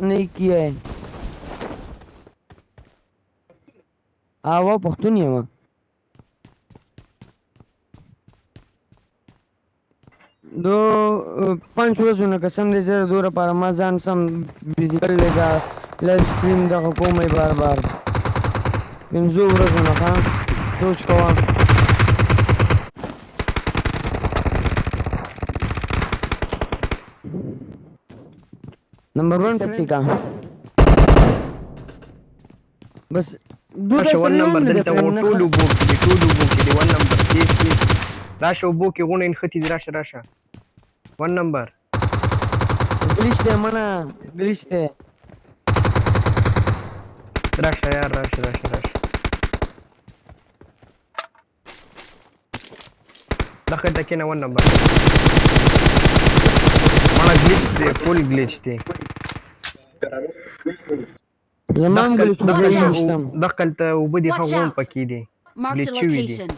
नहीं किया है। हाँ वो पख्तून ही है वो। दो 5 ورځې قسم دې زه دوره پر ما ځان سم بيزي کړل دا لایو سټریم دغه کومې بار بار 5 ورځې نه ښه سوچ کوه نمبر 1 50 का बस راشه ون نمبر دلته و ټولو بو کې دی 1 نمبر تیز راشه وبو کې غونې نښتې دي راشه ون نمبر ग्लिच दे मना glitch they راشه یار راشه دخل کې نه ون نمبر مانا glitch دی فول glitch دی زمان glitch دی دخل ته وبدي هغون پکې دي Marked a location.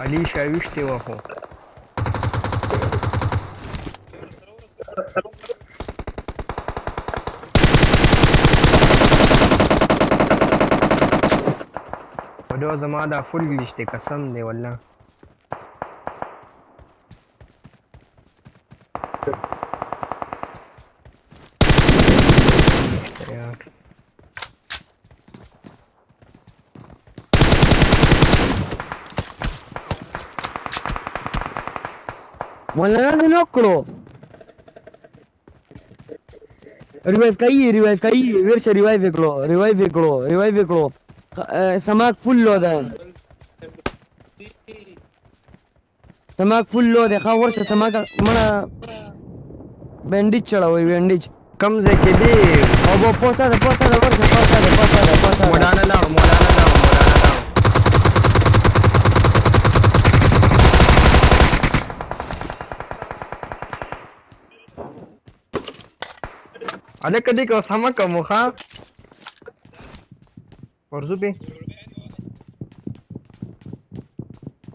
علي شاويشتي واخو ودو زما دا فل گلیشتي قسم دی والله مولانا دې نو کړو ریوایو کوي ورشه ریوایو وکړو سماک فل لو ده ښه ورشه سماک مړه بینډیج چړوي بینډیج کم ځای کې دی او په پوسه ده ورشه مولانا لاړو अरे कधी का सामा कमो खा और जुबे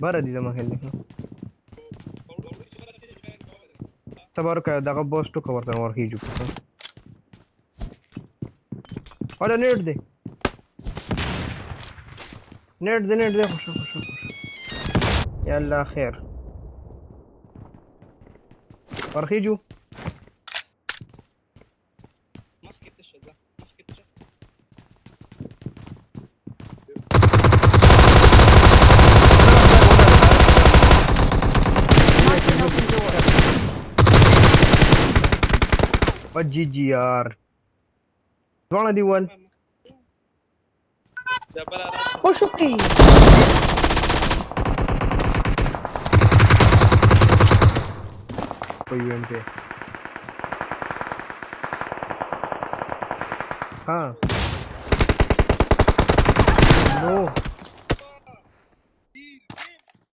बारा दी जमा खेलने का सबार का दागा बॉस तो कवर करना और ही जुबे अरे नेट दे खुश या अल्लाह खैर और ही जू और जी यार कौन दी वन ओ शुक्री कोई इवेंट पे हाँ नो